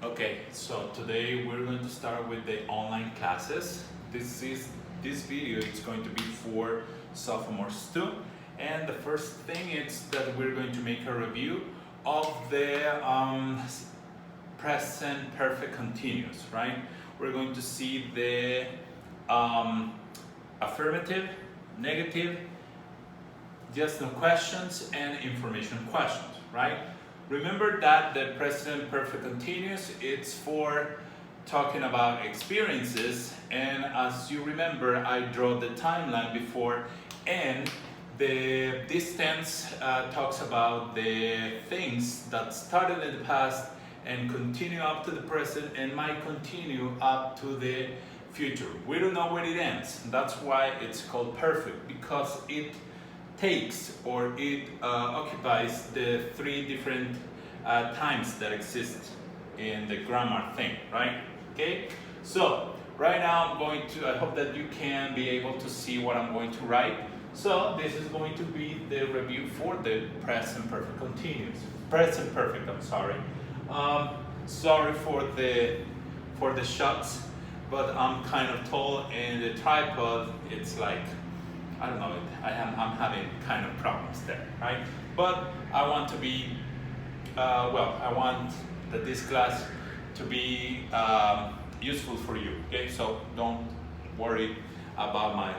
Okay, so today we're going to start with the online classes. This video is going to be for sophomores too. And the first thing is that we're going to make a review of the present perfect continuous, right? We're going to see the affirmative, negative, yes no questions, and information questions, right? Remember that the present perfect continuous, it's for talking about experiences, and as you remember, I draw the timeline before, and the distance talks about the things that started in the past and continue up to the present and might continue up to the future. We don't know when it ends. That's why it's called perfect, because it takes or it occupies the three different times that exist in the grammar thing, right? Okay, so right now I hope that you can be able to see what I'm going to write. So this is going to be the review for the present perfect continuous. Present perfect, I'm sorry. Sorry for the shots, but I'm kind of tall and the tripod, it's like, I don't know, I'm having kind of problems there, right? But I want to be, I want that this class to be useful for you, okay? So don't worry about my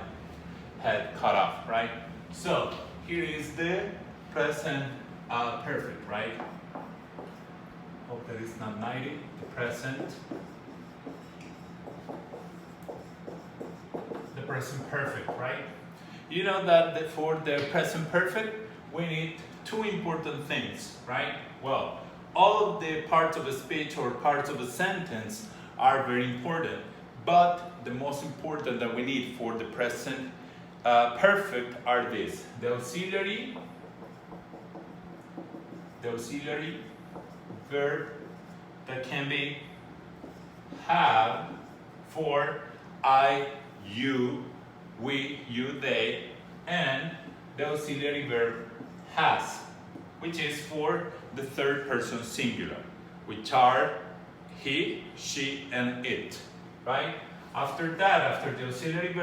head cut off, right? So here is the present perfect, right? Hope that it's not 90, the present perfect, right? You know that for the present perfect, we need two important things, right? Well, all of the parts of a speech or parts of a sentence are very important, but the most important that we need for the present perfect are these: the auxiliary verb that can be have for I, you, we, you, they, and the auxiliary verb has, which is for the third person singular, which are he, she, and it, right? After that, after the auxiliary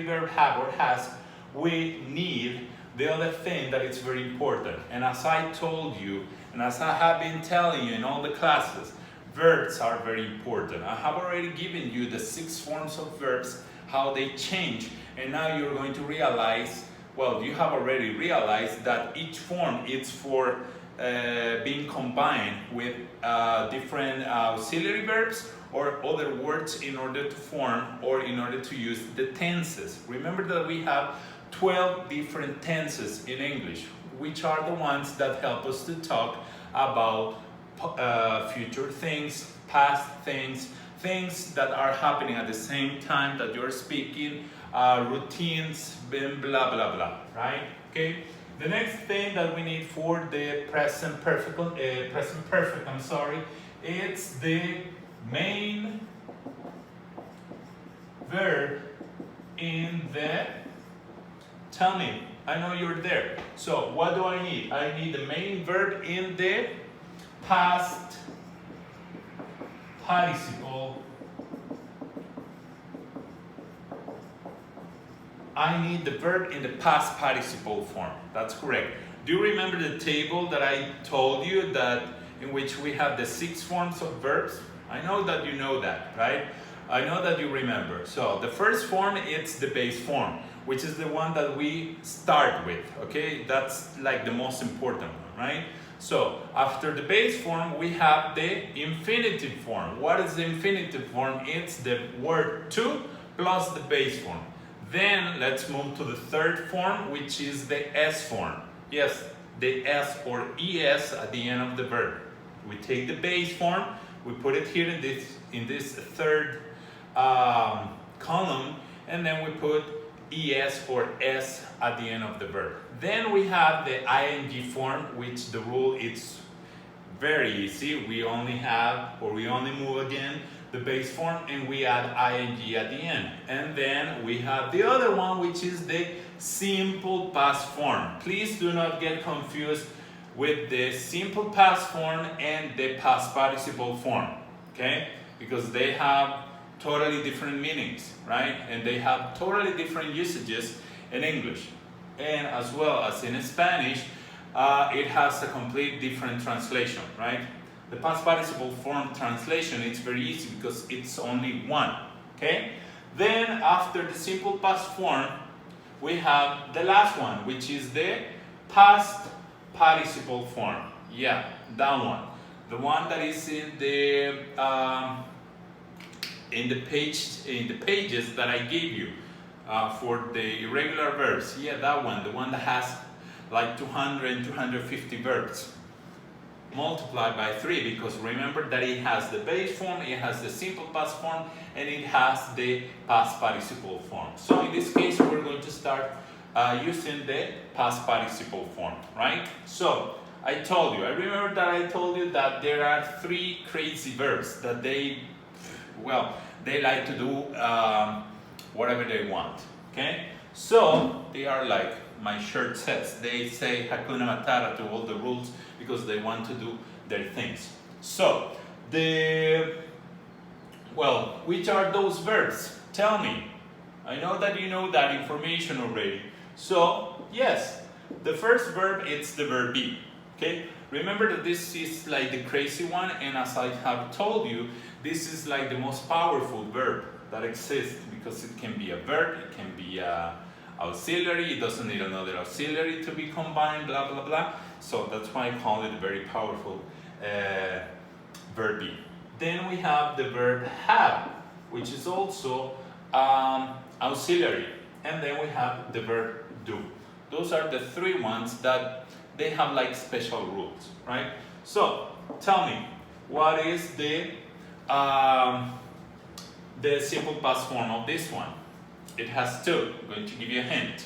verb have or has, we need the other thing that is very important. And as I told you, and as I have been telling you in all the classes, verbs are very important. I have already given you the 6 forms of verbs, how they change, and now you're going to realize, well, you have already realized that each form is for being combined with different auxiliary verbs or other words in order to form or in order to use the tenses. Remember that we have 12 different tenses in English, which are the ones that help us to talk about future things, past things, things that are happening at the same time that you're speaking, routines, blah, blah, blah, right? Okay. The next thing that we need for the present perfect, it's the main verb in the, tell me, I know you're there. So what do I need? I need the main verb in the past participle. I need the verb in the past participle form. That's correct. Do you remember the table that I told you that in which we have the 6 forms of verbs? I know that you know that, right? I know that you remember. So the first form, it's the base form, which is the one that we start with, okay? That's like the most important one, right? So after the base form, we have the infinitive form. What is the infinitive form? It's the word to plus the base form. Then let's move to the third form, which is the S form. Yes, the S or ES at the end of the verb. We take the base form, we put it here in this third column, and then we put ES or S at the end of the verb. Then we have the ing form, which the rule is very easy. We only move again the base form and we add ing at the end. And then we have the other one, which is the simple past form. Please do not get confused with the simple past form and the past participle form, okay? Because they have totally different meanings, right? And they have totally different usages in English. And as well as in Spanish, it has a complete different translation, right? The past participle form translation, it's very easy because it's only one, okay? Then after the simple past form, we have the last one, which is the past participle form. Yeah, that one. The one that is in the pages that I gave you for the irregular verbs. Yeah, that one, the one that has like 200 and 250 verbs. Multiplied by 3, because remember that it has the base form, it has the simple past form, and it has the past participle form. So in this case, we're going to start using the past participle form, right? So I remember that I told you that there are 3 crazy verbs that they like to do whatever they want, okay? So they are like my shirt says, they say Hakuna Matata to all the rules because they want to do their things. So, which are those verbs? Tell me. I know that you know that information already. So, yes, the first verb is the verb be, okay? Remember that this is like the crazy one, and as I have told you, this is like the most powerful verb that exists because it can be a verb, it can be a auxiliary, it doesn't need another auxiliary to be combined, blah blah blah. So that's why I call it a very powerful verb be. Then we have the verb have, which is also auxiliary. And then we have the verb do. Those are the 3 ones that they have like special rules, right? So tell me, what is the simple past form of this one? It has 2. I'm going to give you a hint.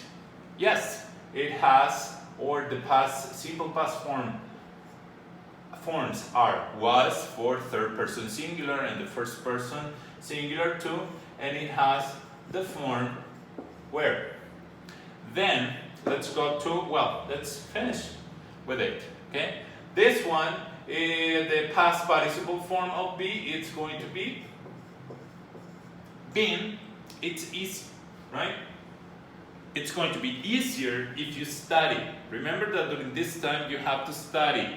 Yes, it has, or the simple past forms are was for third person singular and the first person singular too, and it has the form where. Then let's go to, let's finish with it, okay? This one, the past participle form of be, it's going to be been. It's easy, right? It's going to be easier if you study. Remember that during this time you have to study.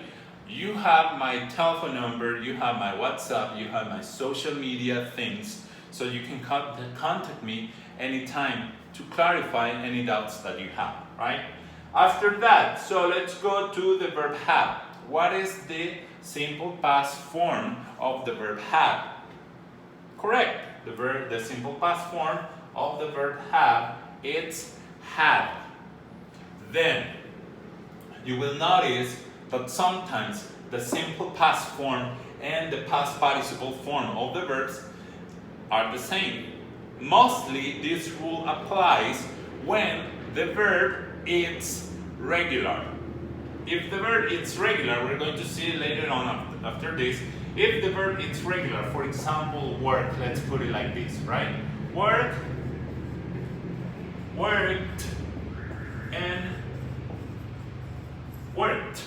You have my telephone number, you have my WhatsApp, you have my social media things, so you can contact me anytime to clarify any doubts that you have, right? After that, so let's go to the verb have. What is the simple past form of the verb have? Correct. The simple past form of the verb have, it's had. Then you will notice that sometimes the simple past form and the past participle form of the verbs are the same. Mostly this rule applies when the verb is regular. If the verb is regular, we're going to see later on after this, if the verb is regular, for example, work, let's put it like this, right? Work, worked, and worked,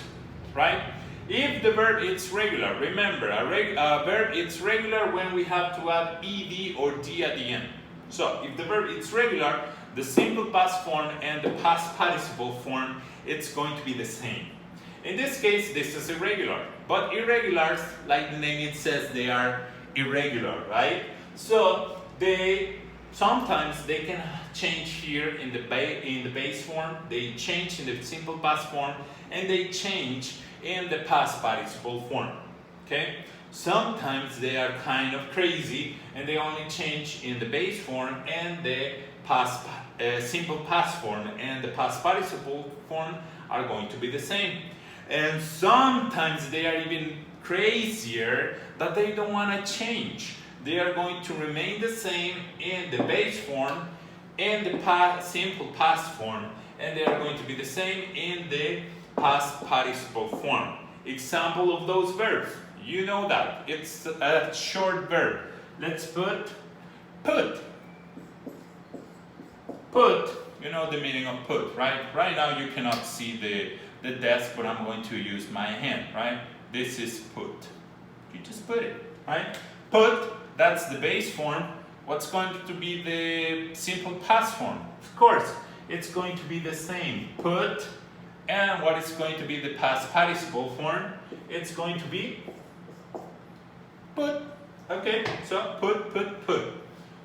right? If the verb is regular, remember, a verb is regular when we have to add ed or d at the end. So, if the verb is regular, the simple past form and the past participle form, it's going to be the same. In this case, this is irregular. But irregulars, like the name it says, they are irregular, right? So, sometimes they can change here in the base form, they change in the simple past form, and they change in the past participle form, okay? Sometimes they are kind of crazy and they only change in the base form and the simple past form, and the past participle form are going to be the same. And sometimes they are even crazier that they don't want to change. They are going to remain the same in the base form and the simple past form, and they are going to be the same in the past participle form. Example of those verbs, you know that it's a short verb. Let's put. Put, you know the meaning of put, right? Right now you cannot see the the desk, but I'm going to use my hand, right? This is put. You just put it, right? Put, that's the base form. What's going to be the simple past form? Of course, it's going to be the same. Put, and what is going to be the past participle form? It's going to be put. Okay, so put.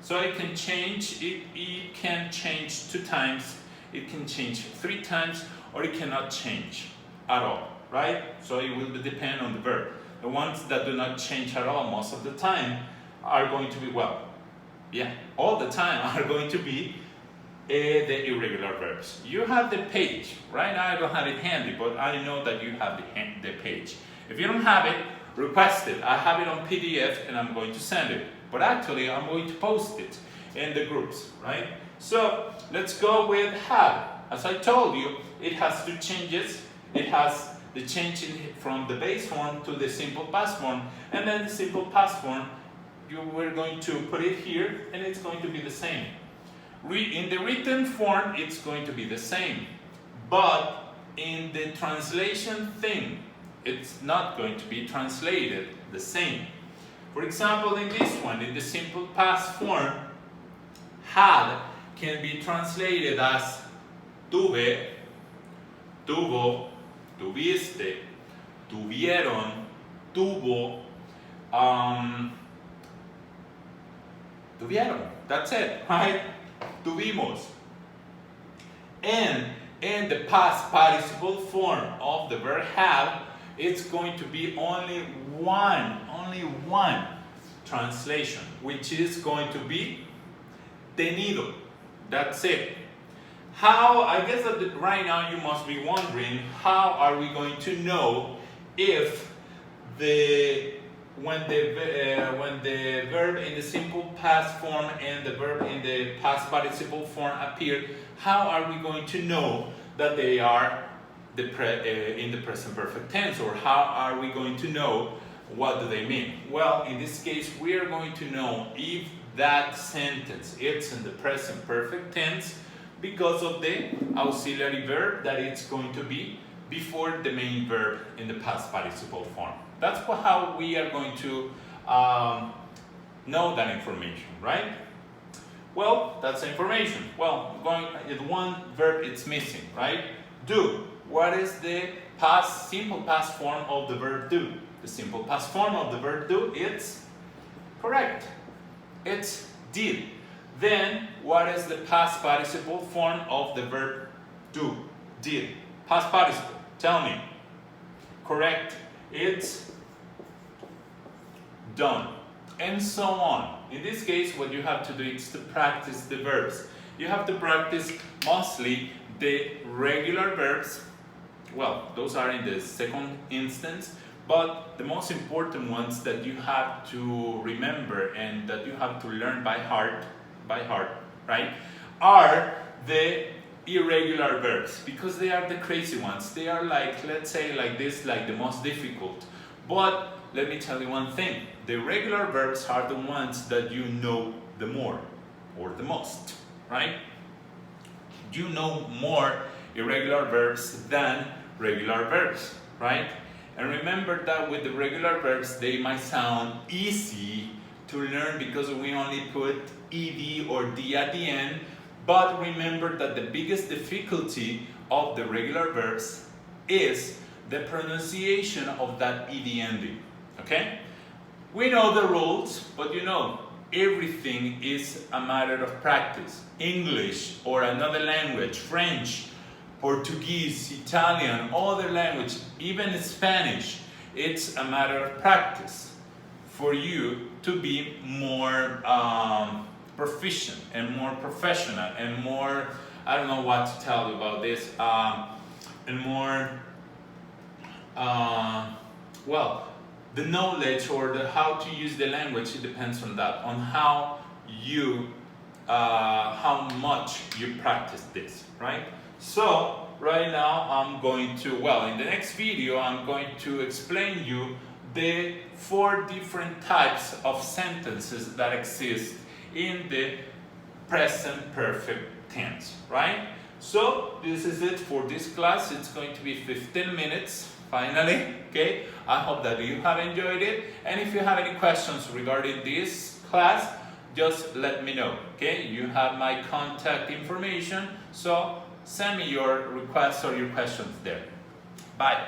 So it can change, it can change 2 times, it can change 3 times, or it cannot change at all, right? So it will depend on the verb. The ones that do not change at all most of the time are going to be, well, yeah, all the time are going to be the irregular verbs. You have the page. Right now I don't have it handy, but I know that you have the page. If you don't have it, request it. I have it on PDF and I'm going to send it. But actually I'm going to post it in the groups, right? So let's go with have. As I told you, it has 2 changes. It has the change from the base form to the simple past form, and then the simple past form, we're going to put it here and it's going to be the same. In the written form, it's going to be the same, but in the translation thing, it's not going to be translated the same. For example, in this one, in the simple past form, had can be translated as tuve, tuvo, tuviste, tuvieron, tuvo, tuvieron. That's it, right? Tuvimos. And in the past participle form of the verb have, it's going to be only one translation, which is going to be tenido. That's it. How, I guess that right now you must be wondering, how are we going to know if when the verb in the simple past form and the verb in the past participle form appear, how are we going to know that they are in the present perfect tense, or how are we going to know what do they mean? Well, in this case, we are going to know if that sentence it's in the present perfect tense because of the auxiliary verb that it's going to be before the main verb in the past participle form. That's how we are going to know that information, right? Well, that's information. Well, one verb it's missing, right? Do. What is the simple past form of the verb do? The simple past form of the verb do, it's correct. It's did. Then, what is the past participle form of the verb do? Did. Past participle. Tell me. Correct. It's done. And so on. In this case, what you have to do is to practice the verbs. You have to practice mostly the regular verbs. Well, those are in the second instance, but the most important ones that you have to remember and that you have to learn by heart, right, are the irregular verbs, because they are the crazy ones. They are like, let's say like this, like the most difficult. But let me tell you one thing, the regular verbs are the ones that you know the more or the most, right? You know more irregular verbs than regular verbs, right? And remember that with the regular verbs, they might sound easy to learn because we only put ed or d at the end, but remember that the biggest difficulty of the regular verbs is the pronunciation of that ed ending, okay? We know the rules, but you know, everything is a matter of practice. English or another language, French, Portuguese, Italian, other language, even Spanish, it's a matter of practice for you to be more proficient and more professional and more, I don't know what to tell you about this, and more, well, the knowledge or how to use the language, it depends on that, on how much you practice this, right? So, right now I'm going to, well, in the next video, I'm going to explain you the 4 different types of sentences that exist in the present perfect tense, right? So this is it for this class. It's going to be 15 minutes finally, okay? I hope that you have enjoyed it, and if you have any questions regarding this class, just let me know, okay? You have my contact information, so send me your requests or your questions there. Bye.